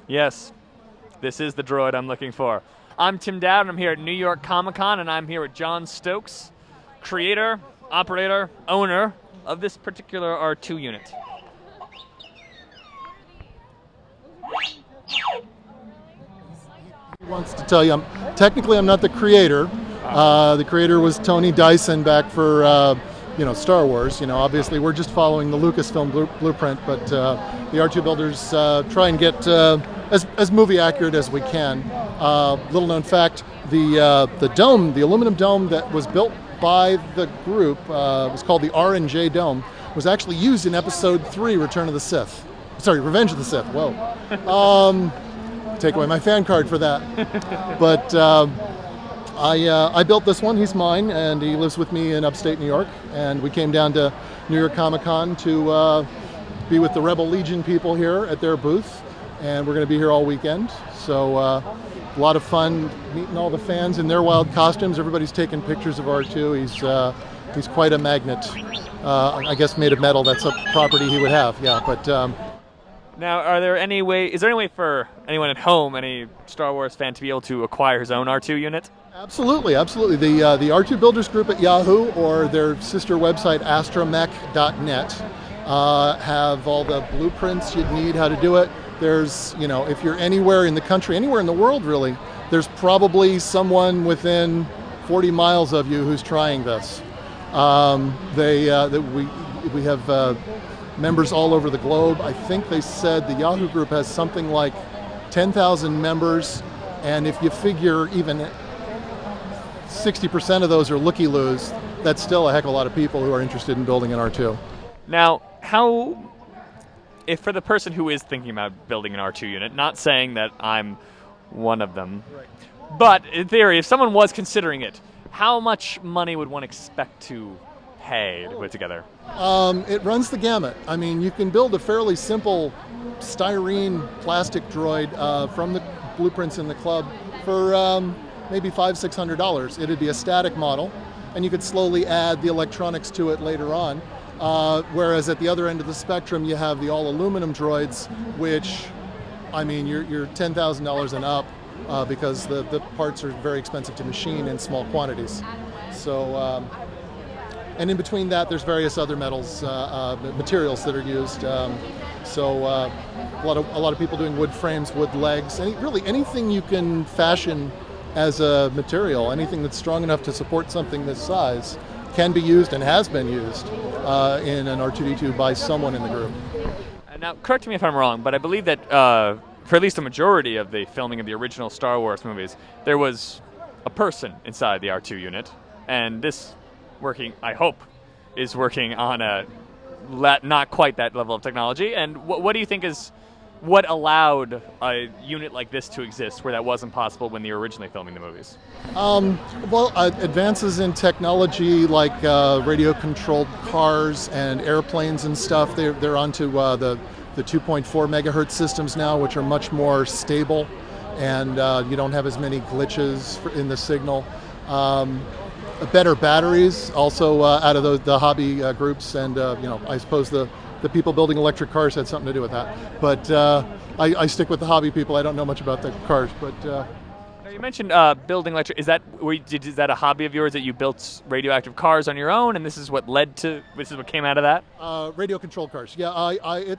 Yes, this is the droid I'm looking for. I'm Tim Dowd, and I'm here at New York Comic-Con, and I'm here with John Stokes, creator, operator, owner of this particular R2 unit. He wants to tell you, technically I'm not the creator. The creator was Tony Dyson back for Star Wars. Obviously we're just following the Lucasfilm blueprint, but the R2 builders try and get as movie accurate as we can. Little known fact: the dome, the aluminum dome that was built by the group, was called the R&J dome, was actually used in Episode 3, Return of the Sith. Sorry, Revenge of the Sith. Whoa. Take away my fan card for that. But I built this one. He's mine, and he lives with me in upstate New York. And we came down to New York Comic-Con to be with the Rebel Legion people here at their booth, and we're going to be here all weekend. So a lot of fun meeting all the fans in their wild costumes. Everybody's taking pictures of R2. He's quite a magnet. I guess made of metal. That's a property he would have. Yeah, but. Now, is there any way for anyone at home, any Star Wars fan, to be able to acquire his own R2 unit? Absolutely, absolutely. The R2 Builders Group at Yahoo or their sister website astromech.net have all the blueprints you'd need, how to do it. There's, if you're anywhere in the country, anywhere in the world really, there's probably someone within 40 miles of you who's trying this. We have members all over the globe. I think they said the Yahoo group has something like 10,000 members, and if you figure even 60% of those are looky-loos, that's still a heck of a lot of people who are interested in building an R2. Now, if for the person who is thinking about building an R2 unit, not saying that I'm one of them, right, but in theory, if someone was considering it, how much money would one expect to pay to put it together? It runs the gamut. I mean, you can build a fairly simple styrene plastic droid from the blueprints in the club for maybe $500–600. It'd be a static model, and you could slowly add the electronics to it later on. Whereas at the other end of the spectrum, you have the all-aluminum droids, which, I mean, you're $10,000 and up because the parts are very expensive to machine in small quantities. So. And in between that, there's various other materials that are used. A lot of people doing wood frames, wood legs, really anything you can fashion as a material, anything that's strong enough to support something this size, can be used and has been used in an R2D2 by someone in the group. Now, correct me if I'm wrong, but I believe that for at least a majority of the filming of the original Star Wars movies, there was a person inside the R2 unit, and this I hope, is working on not quite that level of technology. And what do you think is what allowed a unit like this to exist where that wasn't possible when they were originally filming the movies? Advances in technology like radio-controlled cars and airplanes and stuff, they're onto the 2.4 megahertz systems now, which are much more stable, and you don't have as many glitches in the signal. Better batteries also out of the hobby groups, and I suppose the people building electric cars had something to do with that. But I stick with the hobby people. I don't know much about the cars, but. Now you mentioned building electric. Is that a hobby of yours that you built radioactive cars on your own, and this is what came out of that? Radio controlled cars. Yeah, I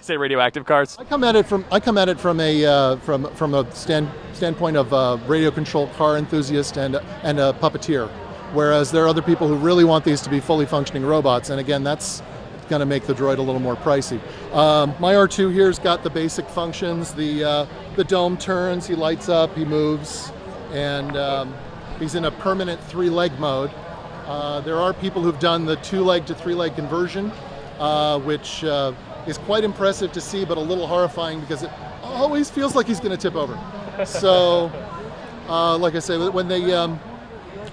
say radioactive cars. I come at it from a standpoint of a radio controlled car enthusiast and a puppeteer. Whereas there are other people who really want these to be fully functioning robots, and again, that's going to make the droid a little more pricey. My R2 here's got the basic functions. The dome turns, he lights up, he moves, and he's in a permanent 3-leg mode. There are people who've done the 2-leg to 3-leg conversion, which is quite impressive to see, but a little horrifying because it always feels like he's going to tip over. So, like I say,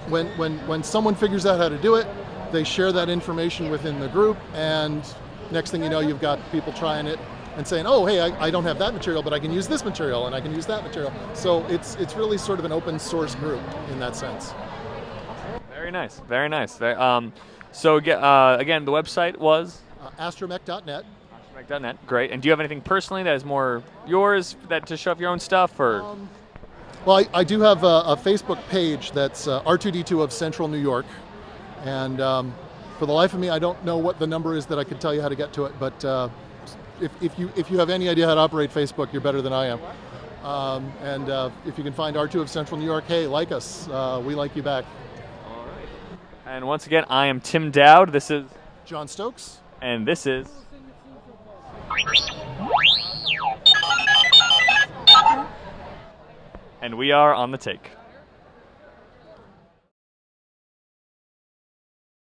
when someone figures out how to do it, they share that information within the group, and next thing you know, you've got people trying it and saying, oh, hey, I don't have that material, but I can use this material, and I can use that material. So it's really sort of an open source group in that sense. Very nice. Very nice. So again, the website was astromech.net. astromech.net. Great. And do you have anything personally that is more yours to show off your own stuff, or? Well, I do have a Facebook page that's R2D2 of Central New York, and for the life of me, I don't know what the number is that I could tell you how to get to it. But if you have any idea how to operate Facebook, you're better than I am. And if you can find R2 of Central New York, hey, like us. We like you back. All right. And once again, I am Tim Dowd. This is John Stokes. And this is and we are on the take.